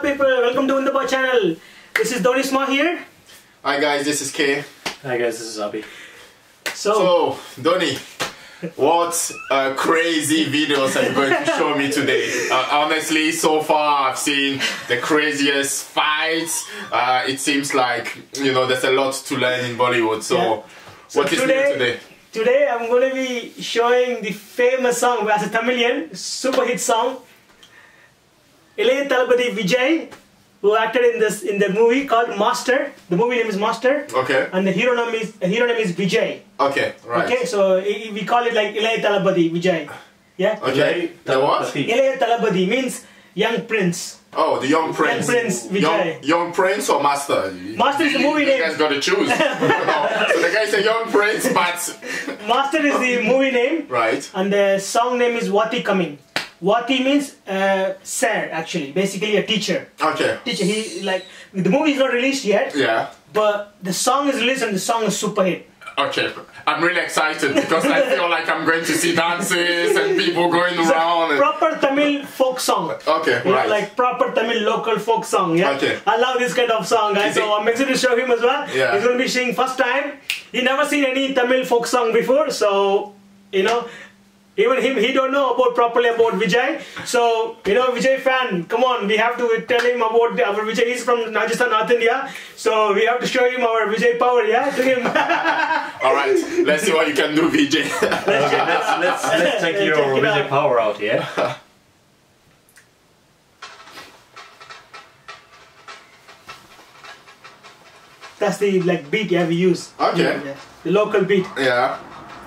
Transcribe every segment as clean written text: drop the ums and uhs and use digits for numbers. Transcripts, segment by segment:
people? Welcome to Undaba channel. This is Donisma here. Hi guys, this is Kay. Hi guys, this is Abhi. So Donny, what crazy videos are you going to show me today? Honestly, so far I've seen the craziest fights. It seems like, you know, there's a lot to learn in Bollywood. So what is new today? Today I'm going to be showing the famous song as a Tamilian, super hit song. Ilayya Thalapathy Vijay, who acted in the movie called Master. The movie name is Master. Okay. And the hero name is Vijay. Okay, right. Okay, so we call it like Ilayya Thalapathy Vijay. Yeah? Okay. The what? Ilayya Thalapathy means young prince. Oh, the young prince. Young prince Vijay. Young prince or master? Master is the movie name. You guys got to choose. So the guy's a young prince, but Master is the movie name. Right. And the song name is Wati Coming. Wati means sir, actually, basically a teacher. Okay. Teacher. He like the movie is not released yet. Yeah. But the song is released and the song is super hit. Okay, I'm really excited because I feel like I'm going to see dances and people going around. And Proper Tamil folk song. Okay, You know, right. like proper Tamil local folk song. Yeah. Okay. I love this kind of song, guys. So I'm excited to show him as well. Yeah. He's going to be singing first time. He never seen any Tamil folk song before, so you know. Even him, he don't know properly about Vijay. So, you know, Vijay fan, come on, we have to tell him about our Vijay. He's from Rajasthan, North India. So, we have to show him our Vijay power, yeah, to him. Alright, let's see what you can do, Vijay. Let's take your Vijay power out here. That's the like beat, yeah, we use. Okay. Yeah, the local beat. Yeah,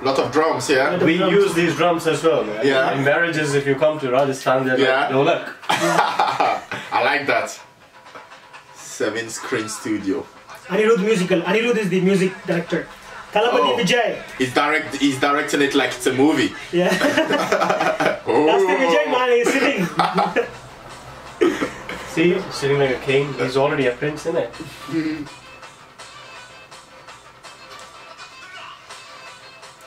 lot of drums, yeah. We use these drums as well, man. Yeah. In marriages, if you come to Rajasthan, they're like, no luck. I like that. 7-screen studio. Anirudh musical. Anirudh is the music director. Thalapathy Vijay. He's directing it like it's a movie. Yeah. That's the Vijay man, he's sitting. See, sitting like a king. He's already a prince, isn't it?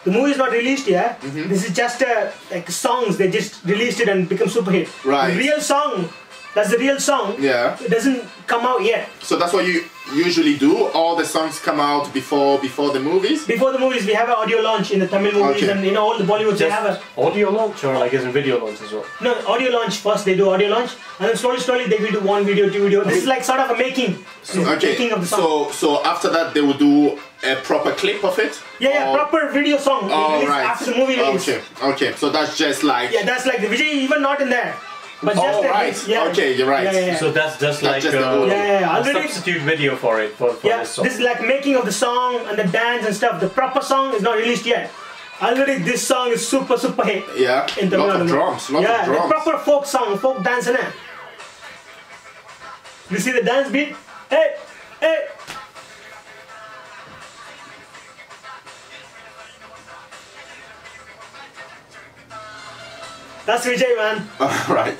The movie is not released yet. This is just like songs. They just released it and become super hit. Right. The real song, that's the real song. Yeah. It doesn't come out yet. So that's what you usually do? All the songs come out before the movies? Before the movies, we have an audio launch in the Tamil movies and you know all the Bollywoods. They have a audio launch or like as in video launch as well? No, audio launch first. They do audio launch and then slowly they will do one video, two video. This is like sort of a making. Making of the song. So after that they will do a proper clip of it? Yeah, proper video song. Oh, right. After the movie release. Okay. So that's just like... Yeah, that's like the Vijay even not in there. But just right. Yeah. Okay, you're right. Yeah. So that's just like just a substitute video for it, for this song. This is like making of the song and the dance and stuff. The proper song is not released yet. Already this song is super hit. Yeah, lot of drums, lot of drums. The proper folk song, folk dance in it. You see the dance beat? Hey! That's Vijay, man. Right.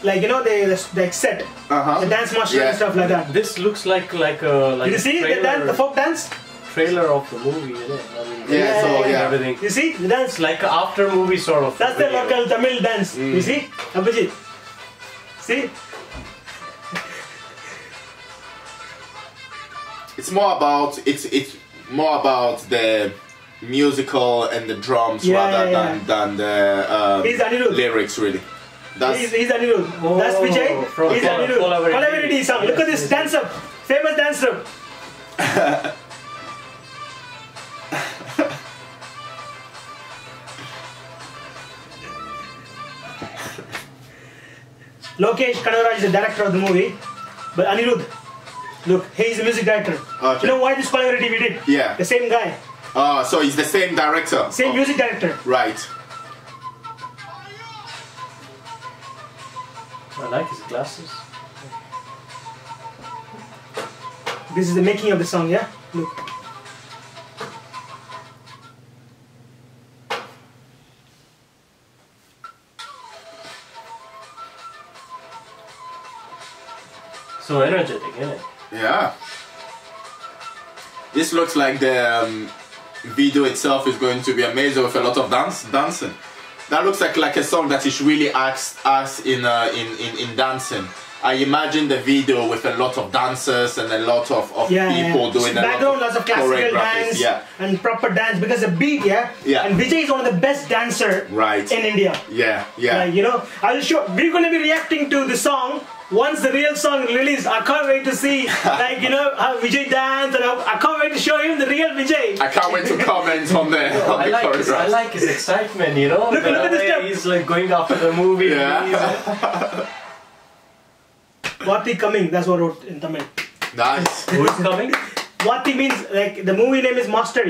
Like, you know, they set the dance master and stuff like that. This looks like a you see the folk dance? Trailer of the movie, isn't it? I mean, everything. You see the dance? It's like an after movie sort of. That's video. the local Tamil dance. You see, Abhijit. See? It's more about the musical and the drums rather than the lyrics, really. He's Anirudh. That's Vijay. He's Anirudh. Collaborative song. Look at this dancer, famous dancer. Lokesh Kanagaraj is the director of the movie, but Anirudh, look, he's the music director. Okay. You know why this collaborative we did? Yeah. The same guy. So he's the same director? Same music director. Right. I like his glasses. This is the making of the song, yeah? Look. So energetic, isn't it? Yeah. This looks like the video itself is going to be amazing with a lot of dancing. That looks like a song that is really asked in dancing. I imagine the video with a lot of dancers and a lot of people doing background, lots of classical dance and proper dance because the beat, and Vijay is one of the best dancer in India. Like, you know, I'll show. We're going to be reacting to the song. Once the real song released, I can't wait to see, like, you know, how Vijay dance, and I can't wait to show him the real Vijay. I can't wait to comment on the I like his excitement, you know. Look at this step. He's like going after the movie. Vati coming, that's what I wrote in Tamil. Nice. Who is coming? Vati means, like, the movie name is Master,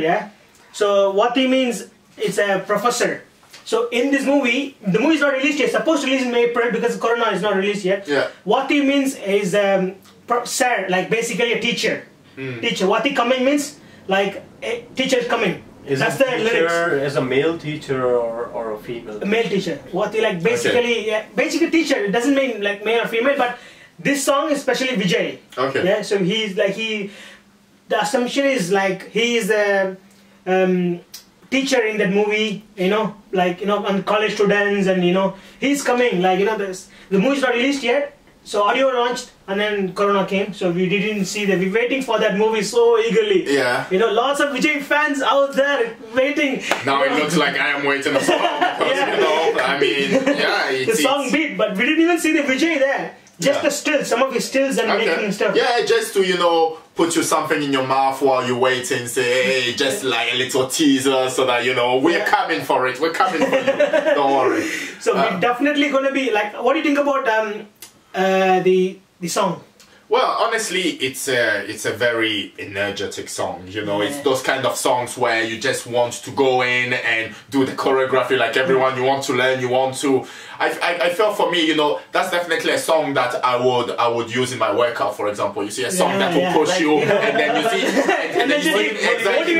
So Vati means it's a professor. So in this movie, the movie is not released yet. Supposed to release in April because Corona is not released yet. Vati means is sir, like basically a teacher. Teacher. Vati coming means like a teacher coming. That's the lyrics. Is a male teacher or a female? A male teacher. Vati, like basically, basically teacher. It doesn't mean like male or female, but this song is especially Vijay. So he's like the assumption is like he is a teacher in that movie, you know, like, you know, and college students, and you know, he's coming, like, you know, the movie's not released yet, so audio launched, and then Corona came, so we didn't see that. We're waiting for that movie so eagerly. You know, lots of Vijay fans out there waiting. Now it looks like I am waiting as well, because, you know, I mean, the song beat, but we didn't even see the Vijay there. Just the stills, some of his stills and making stuff. Just to, you know, put you something in your mouth while you're waiting, say, hey, just like a little teaser so that, you know, we're coming for it, we're coming for you, don't worry. So we're definitely going to be, like, what do you think about the song? Well, honestly, it's a very energetic song, you know, it's those kind of songs where you just want to go in and do the choreography like everyone, you want to learn, you want to, I feel for me, you know, that's definitely a song that I would use in my workout, for example. You see a song that will push you, and then you see, and then you see exactly,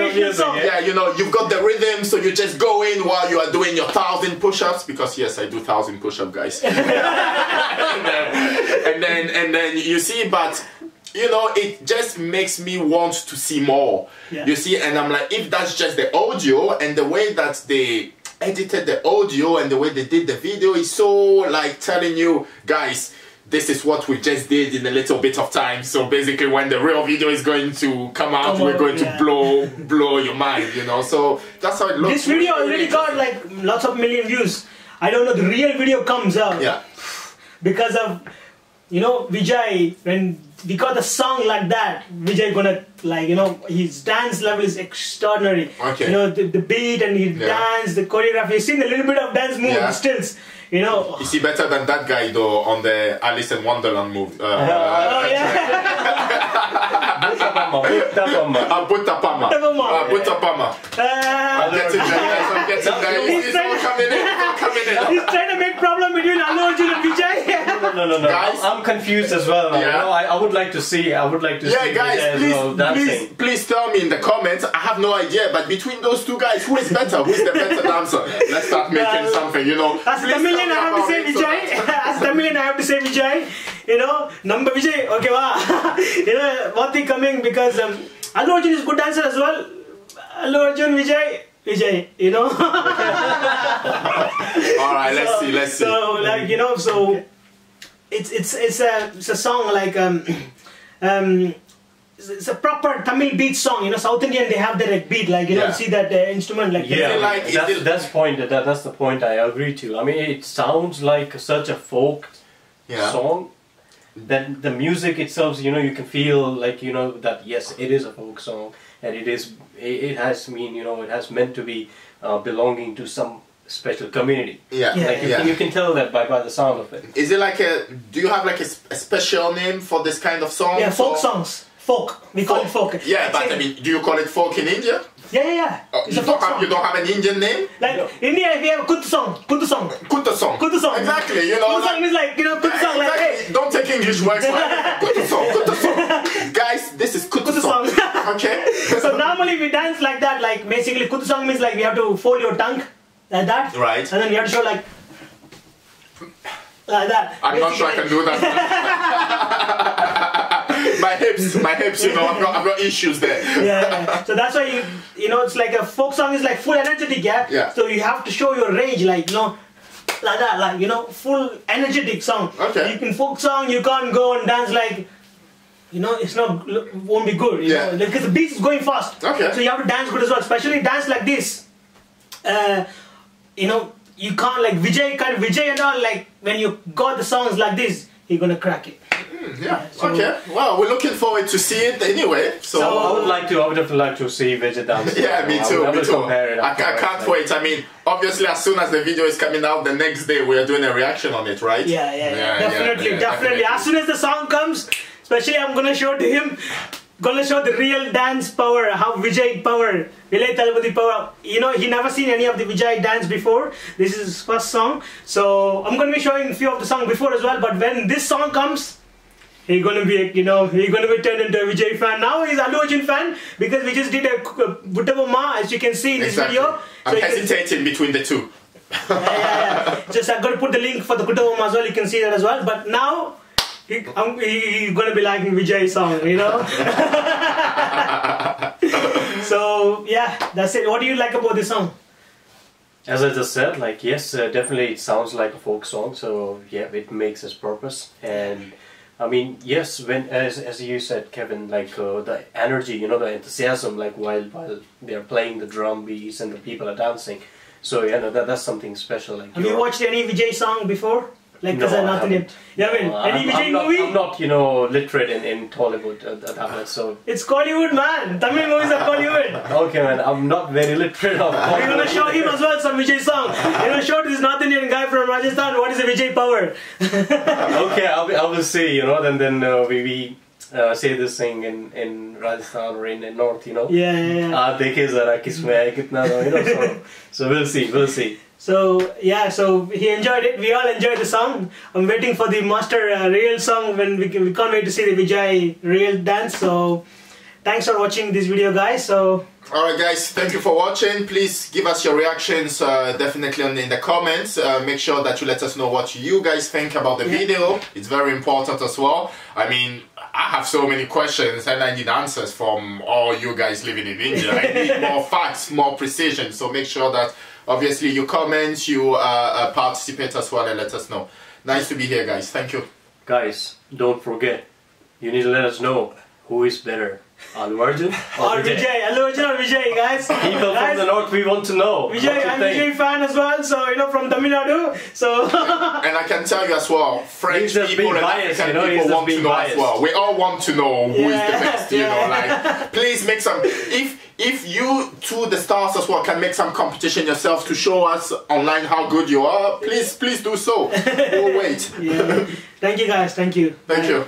you know, you've got the rhythm, so you just go in while you are doing your 1,000 push-ups, because yes, I do 1,000 push-ups, guys. and then you see, but you know, it just makes me want to see more. You see, and I'm like, if that's just the audio and the way that they edited the audio and the way they did the video is so like telling you, guys, this is what we just did in a little bit of time. So basically when the real video is going to come out, we're going to blow your mind, you know. So that's how it looks. This video already got like lots of million views. I don't know, the real video comes out. Because of, you know, Vijay, when we got a song like that, Vijay gonna, like, you know, his dance level is extraordinary. You know, the beat and his dance, the choreography. You've seen a little bit of dance move, the stills, you know. Is he better than that guy though on the Alice in Wonderland move? Butapama. I'm getting there. He's all coming in. He's trying to make problem between Allu Arjun and Vijay. No. Guys, I'm confused as well. You know, I would like to see. Guys, please tell me in the comments. I have no idea, but between those two guys, who is better? Who is the better dancer? Let's start making something. You know. As Tamilian, I have to say Vijay. As Tamilian, I have to say Vijay. You know, number Vijay. Okay, wow. You know, Vati coming because Allu Arjun is good dancer as well. Allu Arjun, Vijay, you know. All right, let's see. So, like, you know, so it's a song like it's a proper Tamil beat song. You know, South Indian, they have their beat, like, you know, see that instrument, like that's the point I agree to. I mean, it sounds like such a folk song. Then the music itself, you know, you can feel like, you know, that yes, it is a folk song, and it has meant to be belonging to some special community. You can tell that by the sound of it. Is it like do you have like a special name for this kind of song? Yeah, folk songs. Folk. We call it folk. Yeah, but I mean, do you call it folk in India? Yeah. It's a folk song. You don't have an Indian name? Like, India, we have Kuttu song. Kutta song. Exactly, you know. Kuttu song is like, you know, Kuttu song, like, hey. Don't take English words like Kutta song. Guys, this is Kutta song. Okay? So normally we dance like that, like, basically Kuttu song means like we have to fold your tongue, like that. Right. And then you have to show like that. I'm not sure I can do that. my hips, you know, I've got issues there. So that's why you know, it's like a folk song is like full energetic, So you have to show your range, like, you know, like that, like, you know, full energetic song. Okay. You can folk song, you can't go and dance like, you know, it's not, won't be good, you know, because the beat is going fast. Okay. So you have to dance good as well, especially dance like this. You know, you can't, like Vijay and all, like when you got the songs like this, you're gonna crack it. Yeah. So, okay. Well, we're looking forward to see it anyway. So I would definitely like to see Vijay dance. Yeah, me too. I Me too. I can't can't wait. I mean, obviously, as soon as the video is coming out, the next day we are doing a reaction on it, right? Yeah. Definitely. As soon as the song comes, especially I'm gonna show to him. Gonna show the real dance power, how Vijay power, Vijay Thalapathy power. You know, he never seen any of the Vijay dance before. This is his first song. So I'm gonna be showing a few of the song before as well. But when this song comes, he's gonna be, you know, he's gonna be turned into a Vijay fan. Now he's Allu Arjun fan because we just did a Butta Bomma, as you can see in this video. I'm hesitating between the two. Just I'm gonna put the link for the Butta Bomma as well. You can see that as well. But now. He's gonna be liking Vijay's song, you know. So yeah, that's it. What do you like about this song? As I just said, like yes, definitely it sounds like a folk song. So yeah, it makes its purpose. And I mean, yes, when as you said, Kevin, like the energy, you know, the enthusiasm, like while they are playing the drum beats and the people are dancing. So yeah, no, that's something special. Like have you watched any Vijay song before? Like, no, I haven't. Yeah, I mean, any Vijay movie? I'm not, you know, literate in Tollywood that much, so... It's Kollywood, man! Tamil movies are Kollywood! Okay, man, I'm not very literate of Kollywood. We're gonna show him as well some Vijay song. We're gonna show this North Indian guy from Rajasthan what is the Vijay power. Okay, I will see, you know, then we say this thing in Rajasthan or in North, you know. Yeah. Dekhe zara kisme hai kitna, you know, so we'll see. So yeah, so he enjoyed it. We all enjoyed the song. I'm waiting for the master real song when we can't wait to see the Vijay real dance. So thanks for watching this video, guys. So alright guys, thank you for watching. Please give us your reactions definitely in the comments. Make sure that you let us know what you guys think about the video. It's very important as well. I mean, I have so many questions and I need answers from all you guys living in India. I need more facts, more precision. So make sure that obviously you comment, you participate as well and let us know. Nice to be here, guys. Thank you. Guys, don't forget, you need to let us know who is better, Allu Arjun or Vijay. Allu Arjun or Vijay, guys. People from the north, we want to know. Vijay, I'm a Vijay fan as well, so you know, from Tamil Nadu. So and I can tell you as well, French people and African people want to know as well. We all want to know who is the best, you know, like please make some if you two the stars as well can make some competition yourselves to show us online how good you are, please do so. We'll wait. Thank you guys, thank you. Thank you.